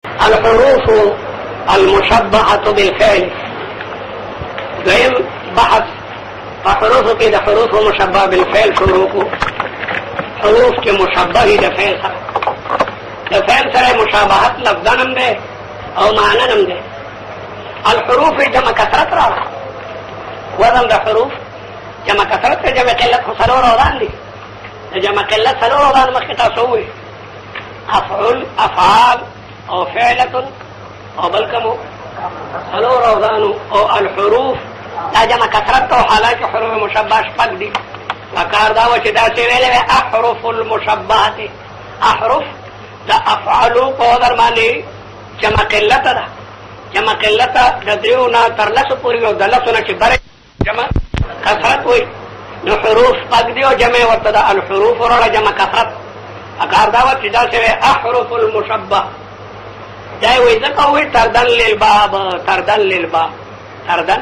الحروف المشبهة بالفعل. دویم بحث په حروفو کې د حروف مشبه بالفعل شروع کو. حروف کې مشبه د فعل سره، د فعل سره مشابهت لفظا هم ده او معنا هم ده. الحروف جمع کثرت راځي، وزن د حروف جمع کثرت جمع قلت خو څلور اوران دي. د جمع قلت څلور اوران مخکې تاسو ووایئ، افعل، افعال او فعلة او بل کومو څلور اورانو. او الحروف دا جمع کثرت او حالانکه حروف مشبه شپږ دي. پکار دا و چې داسې ویلې احرف المشبهات، احرف د افعالو په وزن باندې جمع قلت ده. جمع قلت د دریو نه تر لسو پورې او د لسو نه چې بره جمع کثرت وایي، نو حروف شپږ دي او جمع ورته ده الحروف وروړه جمع کثرت. پکار دا و چې داسې وی احرف المشبه، دا وایي ځکه وایي تردن للباب، تردن للباب، تردن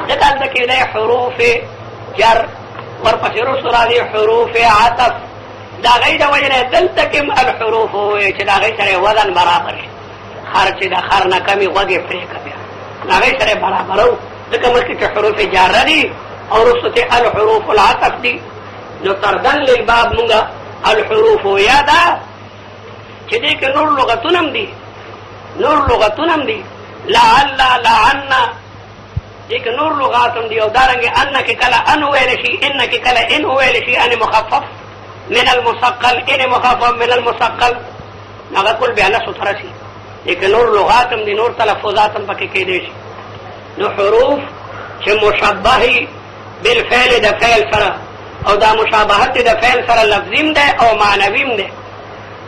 ځکه هلته کې دی حروف جر، ورپسې رسو راځي حروف عطف. د هغې د وجې نه دلته کې هم الحروف ووایي چې د هغې سره وزن برابر شي. خر چې د خر نه کمې غوږې پرېږه بیا د هغې سره برابرو، ځکه مخکې کې حروف جاره دي او رسو ته الحروف العطف دي. نو تردن للباب مونږه الحروف ویا ده چې دې کې نور لغتونه هم دي، نور لغتونه هم دي. لعل، لعنا، دې کې نور لغات هم دي. او دارنګې ان کې کله ان ویل شي، ان کې کله ان ویل شي، ان مخفف من المثقل، ان مخفف من المثقل، هغه ټول بیا لسو ته رسي. دې کې نور لغات هم دي، نور تلفظات هم پکې کېدی شي. نو حروف چې مشبه بالفعل د فعل سره، او دا مشابهت د فعل سره لفظیم ده او معنویم ده.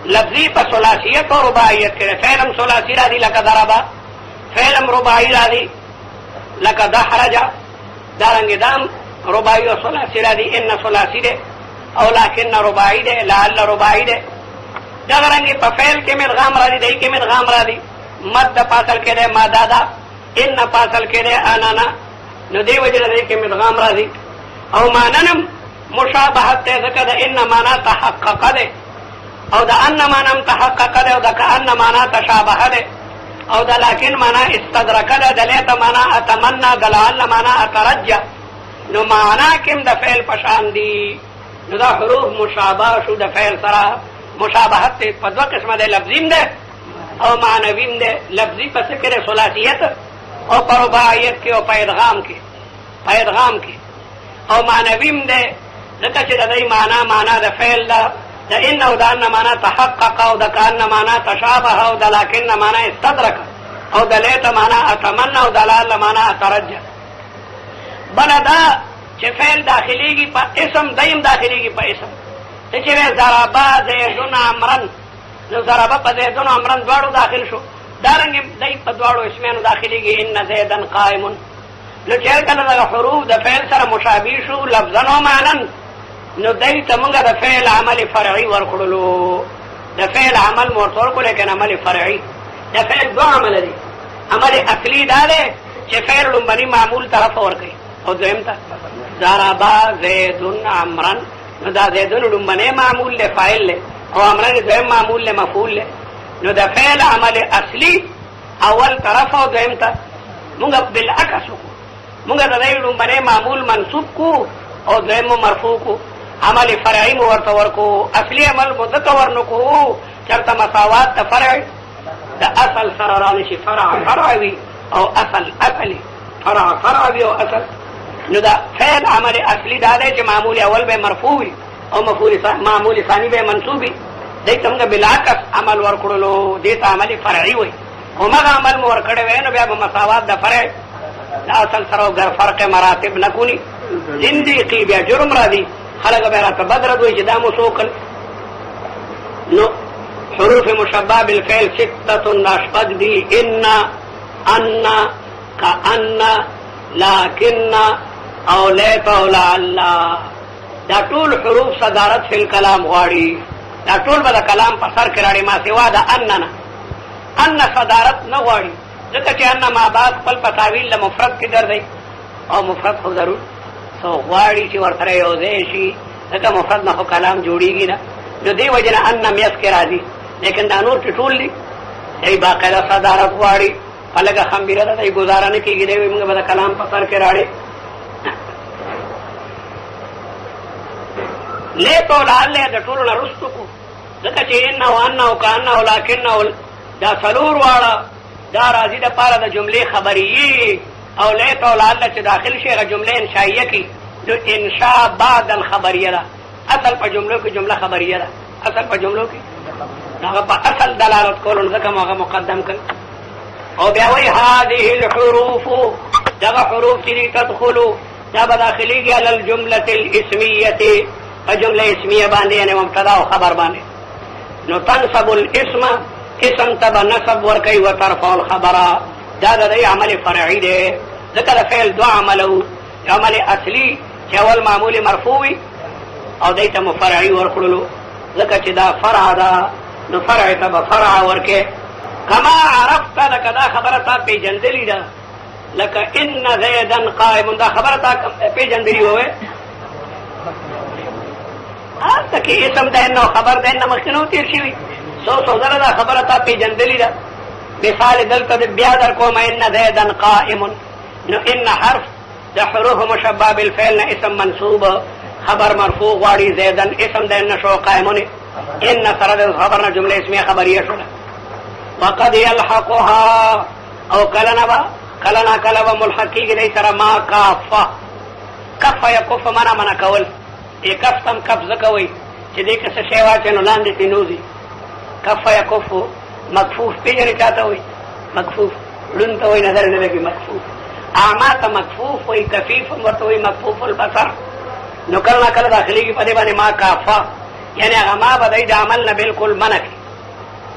لفظی په ثلاثیت او رباعیت کې فعلم ثلاثی راځي لکه ضربه، فعلم رباعی راځي لکه دحرج، دارنګې دام رباعی او ثلاثی راځي. ان ثلاثی ده او لکن رباعی ده، لعل رباعی ده. دغرنګې په فعل کې مدغام راځي، دای کې مدغام راځي. مد پاسل کې ده ماده ده، ان پاسل کې ده انانا، نو دی وجه دای کې مدغام راځي. او ماننم مشابهت ته ځکه د ان معنا تحقق ده، او د ان معنا تحقق ده، او د کأن معنا تشابه ده، او د لکن معنا استدرک ده، د لیت معنا اتمنى، د لعل معنا اترجى. نو معنا کې د فعل پشان دي. نو دا حروف مشابه شو د فعل سره. مشابهت ته په دوه قسمه ده، لفظیم ده او معنویم ده. لفظي په څه کې ده ثلاثیت او په رباعیت کې او په ادغام کې، په ادغام کې. او معنویم ده ځکه چې د دې معنا د فعل ده. د ان او د ان معنا تحقق، او د کأن معنا تشابه، او د لکن معنا استدرک، او د لیت معنا اتمنى، او د لعل معنا اترجى. بل دا چې فعل داخليږي په اسم، دیم داخليږي په اسم. چې ضربا زیدون عمرن، نو ضربا په زیدون عمرن دواړو داخل شو. دارنګې دی په دواړو اسمانو داخليږي ان زیدن قائم. نو چې کله د حروف د فعل سره مشابه شو لفظا او معنا، نو دای ته موږ د فعل عمل فرعي ورکړلو. د فعل عمل مرتور کو، لیکن عمل فرعي. د فعل دو عمل دي. عمل اصلي دا دی چې فعل لومبني معمول طرف ورکړي، او دویم ته ضربا زیدون عمرن، نو دا زیدون لومبني معمول له فاعل له، او عمرن دویم معمول له مفعول له. نو د فعل عمل اصلي اول طرف او دویم ته موږ بالعکس کو، موږ د دې لومبني معمول منصوب کو او دویم مرفوع کو. عمل فرعی مو ورته ورکو، اصلي عمل مدته ورنکو. چرته مساوات د فرع د اصل سره رانشي، فرع فرعوي او اصل اصلي، فرع فرعوي او اصل. نو دا فعل عمل اصلي دا دی چې معمول اول به مرفوع وي او معمول ثاني به منصوب وي. دې ته موږ بالعکس عمل ورکړلو، دې ته عمل فرعي وي. همغه عمل مو ورکړی وی، نو بیا به مساوات د فرع د اصل سره ګر فرق مراتب نه کوني. زندقي بیا جرم راځي، خلق به راته بدرد وي چې دا مو سوکل. نو حروف مشبه بالفعل ستة ناشپد دي. ان، ان، کأن، لکن، او لیت، او لعل. دا ټول حروف صدارت فی الکلام غواړي. دا ټول به د کلام په سر کې راړي، ما سوا د ان نه. ان صدارت نه غواړي، ځکه چې ان ما بعد خپل په تاویل له مفرد کې ګرځي، او مفرد خو ضرور سو غواړي چې ورسره یو ځای شي، ځکه مفرد نه خو کلام جوړېږي نه. نو دې وجې نه ان میس کې راځي، لیکن دا نور چې ټول دي دی باقاعده صدارت غواړي هلکه خمبیره ده دی ګزاره نه کېږي دی موږ به د کلام په سر کې راړې لیتو لعله د ټولو نه رستو کو ځکه چې انه وانه وکانه ولکنه دا څلور واړه دا راځي د پاره د جملې خبریه او لیتو لعله چې داخل شي هغه جمله انشائیه کی نو انشاء بعد الخبریه ده اصل په جملو کې جمله خبریه ده اصل په جملو کې هغه په اصل دلالت کولو ځکه هغه مقدم کړ او بیا وایي هذه الحروف دغه حروف چې تدخلوا دا به داخليږي على الجمله الاسميه فجمله اسميه باندې یعنی مبتدا او خبر باندې نو تنصب الاسم اسم تبع نصب ورکي وترفع الخبر دا د عمل فرعي دی ذکر فعل دو عملو عمل اصلي چې اول معمول مرفوعي او دایته مفرعي ورکړلو ذکر چې دا فرع ده نو فرع تبع فرع ورکه کما عرفت لك دا خبره تا پیجندلی ده لك ان زيدا قائم دا خبره تا پیجندلی وې تکي اسم ده نو خبر ده نو مخکنو تیر شي سو زره دا خبره تا پیجندلی ده مثال دلته بیا در کوم ان زيدا قائم نو ان حرف د حروف مشبہ بالفعل نه اسم منصوب خبر مرفوع غواړي زيدا اسم ده نشو قائمون ان سره د خبرنا جمله اسميه خبريه شو وقد يلحقها او کلنا کلوا ملحقی کی دی سره ما کافه کف یکف منا کول ای کف تم کف زکوي چې دې کې څه شی واچې نو لاندې تینوزي کف یکف مکفوف پیژنې چاته وي مکفوف لون ته وي نظر نه لګي مکفوف اعما ته مکفوف وي کفیف ورته وي مکفوف البصر نو کلنا کله داخلي کې په دې باندې ما کافه یعنی هغه ما بدای د عمل نه بالکل منک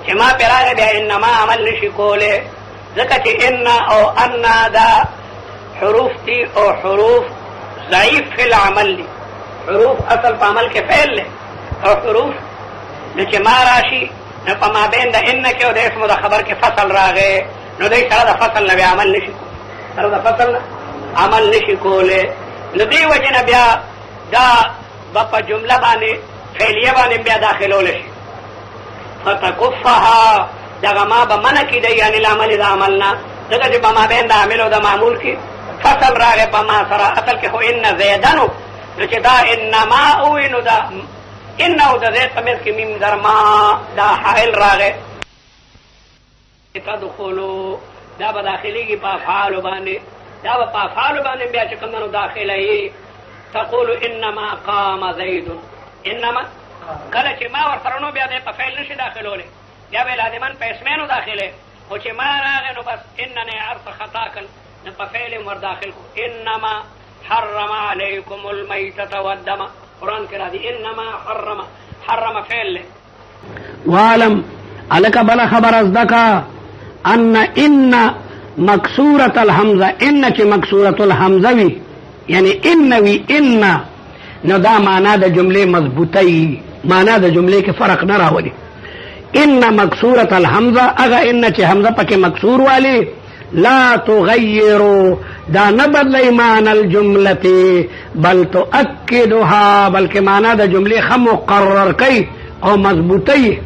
چې ما پراغه بیا انما عمل نشي کوله ځکه چې ان او ان دا حروف دي او حروف ضعیف فی العمل دي حروف اصل په عمل کې فعل له او حروف نو چې ما راشي نو په ما بین د ان کې او د اسم د خبر کې فصل راغی نو دې سره د فصل نه عمل نشي سره د فصل عمل نشي کوله نو دې وجه نه بیا دا په جمله باندې فعلیه باندې بیا داخلول شي فتکفها دغه ما به منع کی دی یعنی العمل د عملنا دغه چې په ما بین د عامل او د معمول کې فصل راغی په ما سره اصل کې هو ان زیدنو نو چې دا انما او نو دا ان او د زید په مېز کې میم در ما دا حائل راغی تدخلوا دا به داخليږي په افعال باندې دا په افعال باندې بیا چې کومو داخله یې تقول انما قام زید انما کله چې ما ورسره نو بیا د په فعل نشي داخلوله بیا به لازمان په اسمانو داخله او چې ما راغی نو بس انني عرف خطاکن نو په فعل ور داخل کو انما حرم عليكم الميتة والدم قرآن کې راځي انما حرم فعل وعلم عليك بلا خبر ازدکا ان مكسورة الحمزة ان چې مكسورة الحمزة وي یعنی ان نو دا معنا د جمله مضبوطی معنا د جمله کې فرق نه راولي ان مکسوره الحمزه اغه ان چې حمزه پکې مکسور والی لا تغير دا نه بدلی معنا الجمله بل تؤكدها بلکې معنا د جمله خم مقرر کوي او مضبوطی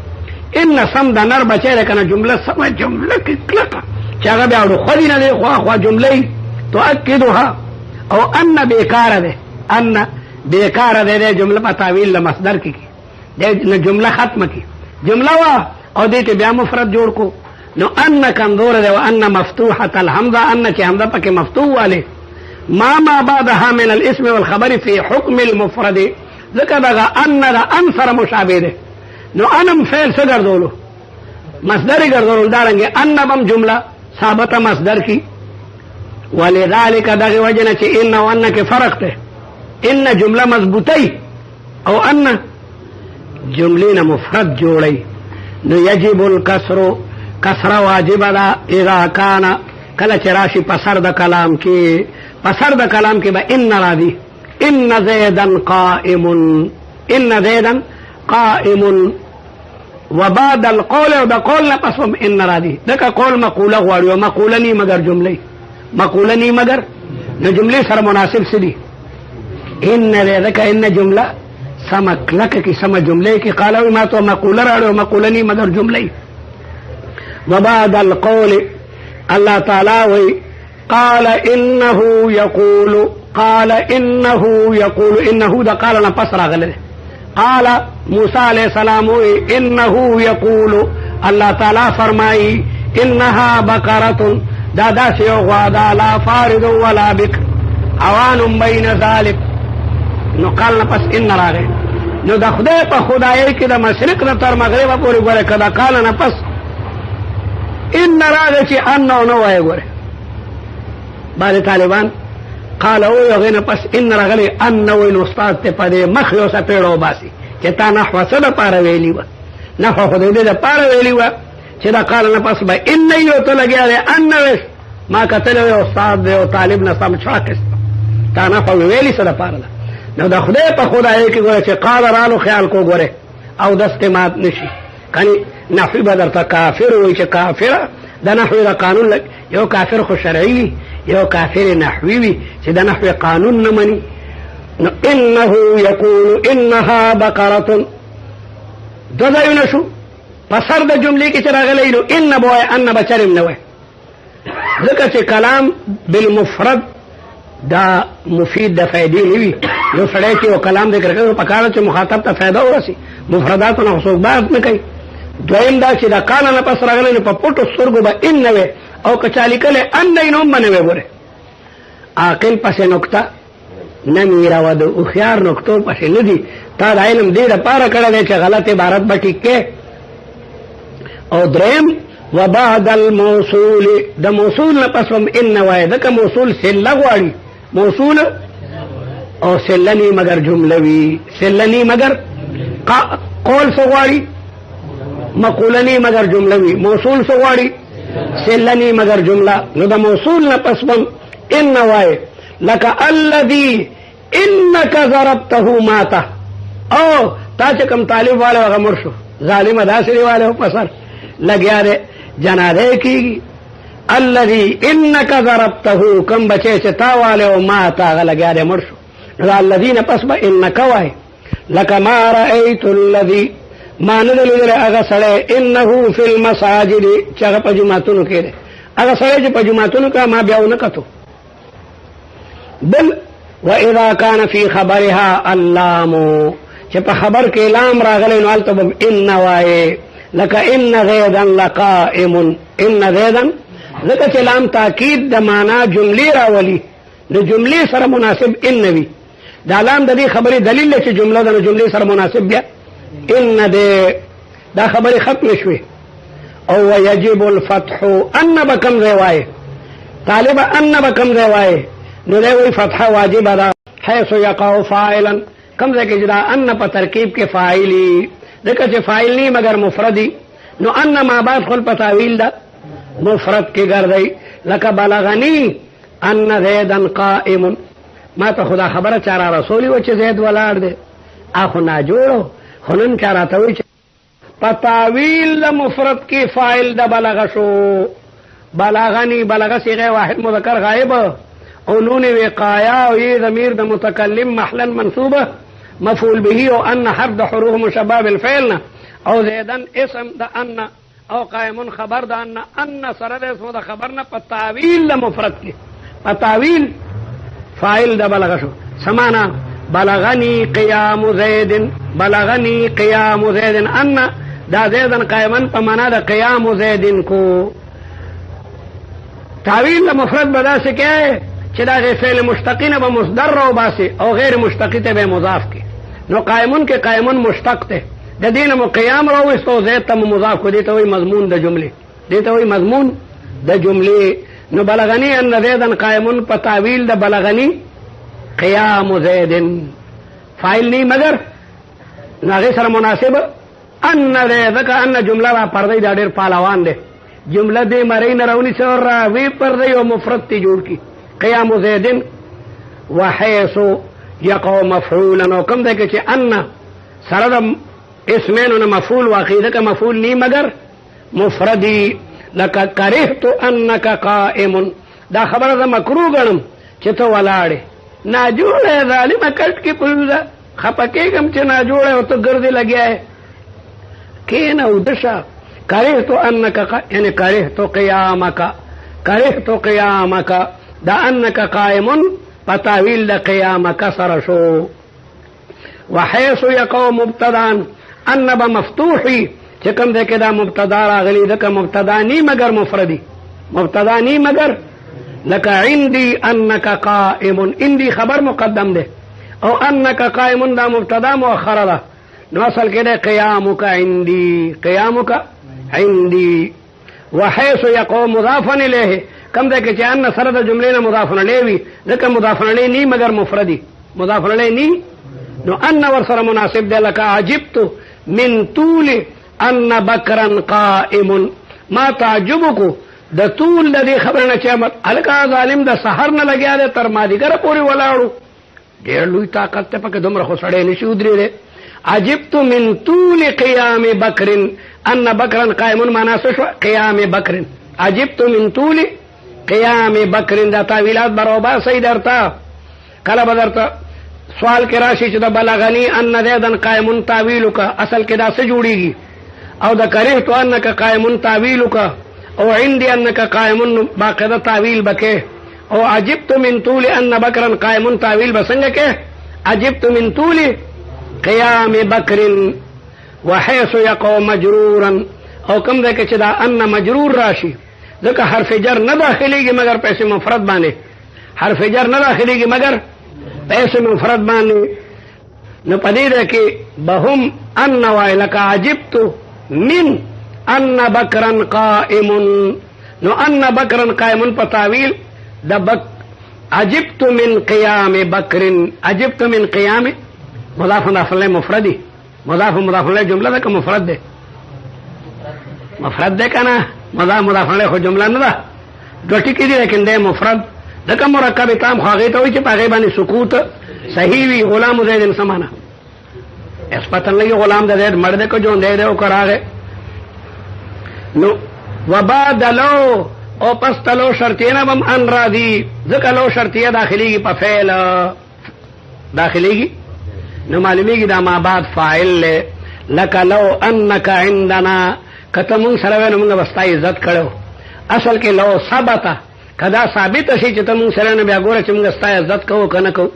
ان سم د نر بچی کنه جمله سم جمله کې کلکه چې هغه بیا ورو خدي نه خو جمله تؤكدها او ان بیکار ده ان بیکار ده جمله په تعویل له مصدر کې ده جمله ختمه کی جمله وا او دې ته بیا مفرد جوړ کو نو ان کمزور ده وان مفتوحه الحمزه ان چې حمزه پکې مفتوح والے ما بعدها من الاسم والخبر في حكم المفرد ذکر دغه ان دا انصر مشابه ده نو انم فعل څه ګرځولو مصدر ګرځولو دا رنګه ان بم جمله ثابته مصدر کی ولذلك دغه وجنه چې ان وان کې فرق ده ان جمله مضبوطی او ان جملین مفرد جوړی نو یجب الکسر کسر واجب ده اذا کان کله چې راشي پسر د کلام کې به ان راځي ان زیدا قائم وبعد القول او د قول نه پس ان راځي دغه قول مقوله غواړي او مقوله نی مگر جمله مقوله نی مگر نو جمله سره مناسب سدي ان ذلك ان جمله سمک لك کی سم جمله کی قالو ما تو مقوله راړو مقوله نی مگر جمله وبعد القول الله تعالی وی قال انه يقول انه دا قال نه پس راغله قال موسی علیہ السلام وی انه يقول الله تعالی فرمائی انها بقره دا داسې یو غوا ده لا فارض ولا بکر عوان بین ذلک. نو قال نه پس ان راغی. نو د خدای په خدایي کې د مشرق نه تر مغربه پورې ګوره کدا قال نه پس ان راغی چې ان نو وایي ګوره بعد طالبان قال او یو نه پس ان راغلی ان ویل استاد ته پدې مخ یو سپېړو باسي چې تا نحو څه د پاره ویلی و نحو خدای دې د پاره ویلی و چې دا قال نه پس به ان یو ته لګیا دی ان وس ما کتل یو استاد دی او طالب نه سم شاکست تا نحو ویلی څه د پاره ده. نو د خدای په خدای کې ګوره چې قال رالو خیال کو ګوره او دسته مات نشي کني نحوی بدر ته کافر وي چې کافر د نحوی د قانون لګ یو کافر خو شرعي یو کافر نحوی وي چې د نحوی قانون نه مني. نو انه یقول انها بقره دو ځایونه شو پسر د جملې کې چې راغلی نو ان بوای ان بچرم نه وای ځکه چې کلام بالمفرد دا مفید د فائدې نه وي. یو سړی چې یو کلام ذکر کوي په کار چې مخاطب ته فائدہ ورسي مفردات نه څوک بحث نه کوي. دویم دا چې دا قال نه پس راغلی نو په پټو سترګو به ان نه وي او کچالي کله ان نه نوم باندې وګوره عاقل پسې نقطه نه میرا ود او خيار نقطو پسې نه دي تا د علم دې لپاره کړل چې غلط عبارت به ټیک کې. او دریم وبعد الموصول د موصول نه پس هم ان وای دغه موصول سله غواړي موصول او سلنی مگر جملوي سلنی مگر قول سغواړي مقولنی مگر جملوي موصول سغواړي سلنی مگر جمله. نو د موصول نه پس هم ان وای لك الذي انك ضربته ماته او تا چې کوم طالب والا هغه مر شو ظالم داسري والا په سر لګیا دی جنازه کیږي الذي انك ضربته کوم بچي چې تا والا او ماته هغه لګیا دی مر شو. الذين پس به انك وای لك ما رايت الذي ما ندل هغه سره انه في المساجد چې هغه په جمعتونو کې دی هغه سره چې په جمعتونو کې ما بیا ونه کتو. بل واذا كان في خبرها اللام چې په خبر کې لام راغلی نو التب ان وای لك ان غيدا لقائم ان غيدا ذکر چې لام تاکید د معنا جملې راولي د جملې سره مناسب ان وی دا لام د دې خبرې دلیل چې جمله د جملې سره مناسب بیا ان دې دا خبرې ختم شوه. او ويجب الفتح ان بكم روایه طالب ان بكم روایه نو دوی فتح واجب ده حيث يقع فاعلا کم ځای کې دا ان په ترکیب کې فاعلی دغه چې فاعل نه مگر مفردی نو ان ما بعد خپل په تعویل ده مفرد کې ګرځي لکه بلغنی ان زیدن قائم ما ته خدا خبره چاره رسولي و چې زید ولاړ دی اخو نه جوړو خنن چاره ته وي چې په تعویل د مفرد کې فاعل ده بلغ شو بلغنی بلغ صيغه واحد مذکر غائب او نون وقایا او ی ضمیر د متکلم محلا منصوبه مفعول به او ان حرف د حروف مشبه بالفعل او زیدن اسم د ان او قائم خبر د ان سره د اسم د خبر نه په تعویل د مفرد کې په تعویل فاعل د بلغ شو سمانا بلغنی قیام زید بلغنی قیام زید ان دا زیدن قائما په معنا د قیام زید کو تعویل د مفرد بدا سے کیا ہے چې دا فعل مشتقی نه به مصدر راو باسي او غیر مشتقی ته به مضاف کی نو قائمون کې قائمون مشتق ته د دینه مو قیام راوستو زید ته مضاف کو دي ته وي مضمون د جمله دي ته وي مضمون د جمله. نو بلغنی ان زیدن قائمون په تعویل د بلغنی قیام زید فاعل نه مگر ناغه سره مناسب ان ذک ان جمله وا پردې دا ډېر پهلوان دي جمله دې مری نه راونی څور را وی پردې او مفرد تی جوړ کی قیام زید وحيث يقع مفعولا او کوم ده چې ان سره د اسمین او مفعول واقعده کا مفعول نی مگر مفردی لك کرهت انك قائم دا خبره ده مکروه غنم چې ته ولاړې نا جوړه ظالم کټ کې پوزا خپکه کم چې نا جوړه او ته ګرځي لګیا ہے کین او دشا کرهت انک یعنی کرهت قیامک دا انک قائم پتاویل دا قیامک سره شو. وحیث یقو مبتدان ان با مفتوحی چې کوم دی کې دا مبتدا راغلی دکه مبتدا نی مگر مفردی، مبتدا نی مگر لکه عندي انک قائم، عندي خبر مقدم ده او انک قائم دا مبتدا مؤخره ده. نو اصل کې ده قیامک عندي، قیامک عندي. وحيث يقوم مضافا الیه کم ده کې چې ان سره د جملې نه مضاف الیه وي ځکه مضاف الیه نی مگر مفردی، مضاف الیه نی. نو ان ور سره مناسب ده لکه عجبت من طول ان بکرا قائم، ما تعجبکو د طول د دې خبرنه چې الکا ظالم د سحر نه لګیا ده تر مازیګر پورې ولاړو، ډېر لوی طاقت ته پکې دومره خو سړی نشي ودرېدی. عجبت من طول قیام بکر ان بکرا قائم معنا څه شو؟ قیام بکر. عجبت من طول قیام بکر دا تاویلات برابر صحیح درته کله به درته سوال کې راشي چې د بلغنی ان زیدن قائم تاویلک اصل کې دا څه جوړیږي، او د کرهت انک قائم تاویلک او عندي انك قائم باقاعده تعویل بکه، او عجبت من طول ان بکرا قائم تعویل بسنګ کې عجبت من طول قیام بکر. وحيث يقوم مجرورا او کوم ده کې چې دا ان مجرور راشي ځکه حرف جر نه داخليږي مگر پیسې مفرد باندې، حرف جر نه داخليږي مگر پیسې مفرد باندې. نو پدې ده کې بهم ان وایلک عجبت من ان بکرا قائم، نو ان بکرا قائم پتاویل د بک. عجبت من قیام بکر، عجبت من قیام مضاف مضاف الیه مفردی، مضاف مضاف الیه جمله ده که مفرد ده؟ مفرد ده کنه، مضاف مضاف الیه خو جمله نه ده، دوه ټکي دي لیکن ده مفرد دغه مرکب تام خو هغه ته وایي چې په هغه باندې سکوت صحیح وي. غلام زید سمانه اس پتن لګي غلام د زید مرده کو جو ده او کراغه. نو وبادلو او پستلو شرطینا بم ان راضی ذکر لو شرطیه داخليږي په فعل داخليږي، نو معلومیږي دا ما بعد فاعل له لك لو انك عندنا کتمون سره نو موږ واسطه عزت کړو. اصل کې لو ثبت کدا ثابت شي چې تمون سره نه بیا ګوره چې موږ واسطه عزت کوو کنه کو،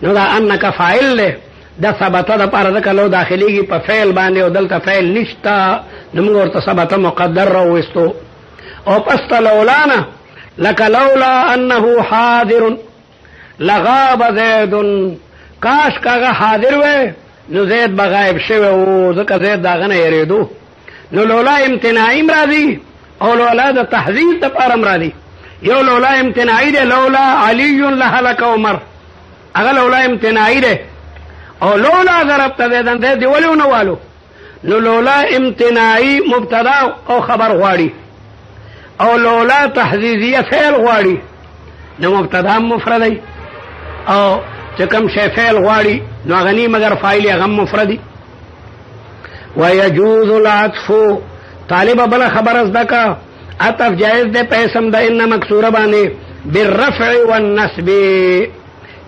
نو دا انك فاعل له دا ثبت د پاره د کلو داخليږي په فعل باندې او دلته فعل نشتا، نو موږ ورته ثبت مقدر راوستو. او پس لولانا لك لولا انه حاضر لغاب زید، کاش کاغه حاضر وې نو زید بغایب شوی او ځکه زید داغه نه یریدو. نو لولا امتناعی راځي او لولا د تحذير د پاره راځي. یو لولا امتناعی ده لولا علی لهلك عمر، هغه لولا امتناعی ده. او لولا ضربت زیدن ده دی ولونه والو، نو لولا امتناعی مبتدا او خبر غواړي، او لولا تحذيريه فعل غواړي، نو مبتدا مفردی او چې کوم شی فعل غواړي نو غنی مگر فاعل هغه مفردی. ويجوز العطف طالب بل خبر از دکا عطف جائز ده په اسم د ان مکسوره باندې بالرفع والنصب،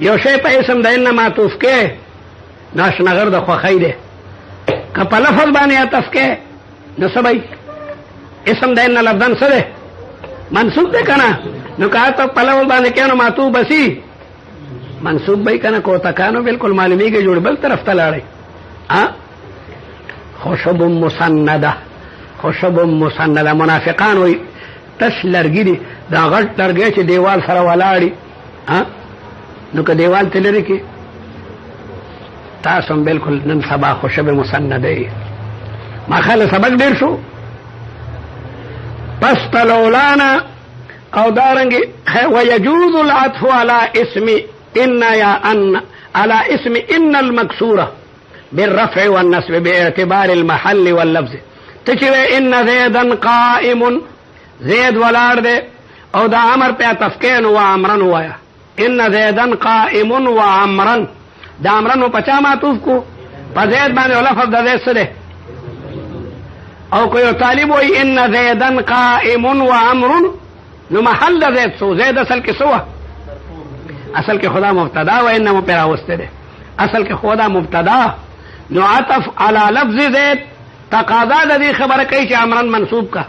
یو شی په اسم د ان معطوف کې ناشنغر د خوخی ده، که په لفظ باندې عطف کې نو سبای اسم د ان لفظن سره منصوب ده کنه، نو که عطف په لفظ باندې کې نو معطوف بسی منصوب بای کنه کو تکانو بالکل معلومیږي جوړ بل طرف ته لاړی. خشب مسنده، خشب مسنده منافقان وي تش لرګي دي دا غټ لرګي چې دیوال سره ولاړی، نو که دیوال ته لري کې تاسو بالکل نن سبا خشب مسنده ما خاله سبق ډیر شو. پس تلولانا او دارنګي ويجوز العطف على اسم ان يا ان على اسم ان المكسوره بالرفع والنصب باعتبار المحل واللفظ. تچوي ان زيدا قائم زيد ولار ده او دا امر په تفکین و امرن وایا ان زيدا قائم و امرن، دا امرن په چا معطوف کو په زید باندې لفظ د زید سره، او کوئی طالب وای ان زيدا قائم و امر نو محل د زید سو زید اصل کې سو اصل کې خدا مبتدا و انما پیرا وسته ده، اصل کې خدا مبتدا نو عطف على لفظ زید تقاضا د دې خبره کوي چې امرن منصوب کا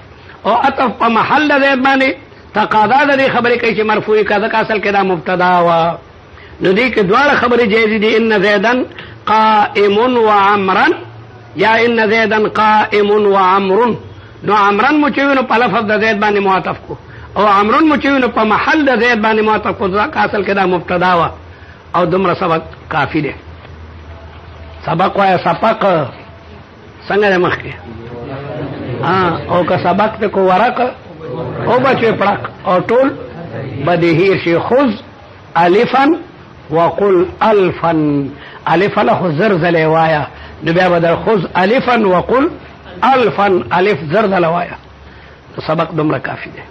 او عطف په محل د زید باندې تقاضا د دې خبره کوي چې مرفوع کا ځکه اصل کې دا مبتدا وا نو دې کې دواړه خبرې جایز دي ان زیدن قائم وعمرا یا ان زیدن قائم وعمر نو عمرن مو چې نو په لفظ د زید باندې معطف کو او عمرن مو چې نو په محل د زید باندې معطف کو ځکه اصل کې دا مبتدا وا او دومره سبق کافی دی سبق وای سبق څنګه مخکې او که سبق ته کو ورق او بچو پړق او ټول بدیهی شي خذ الفا وقل الفا الف له زرزله وایا نو بیا بدل خذ الفا وقل الفا الف زرزله وایا سبق دومره کافی دی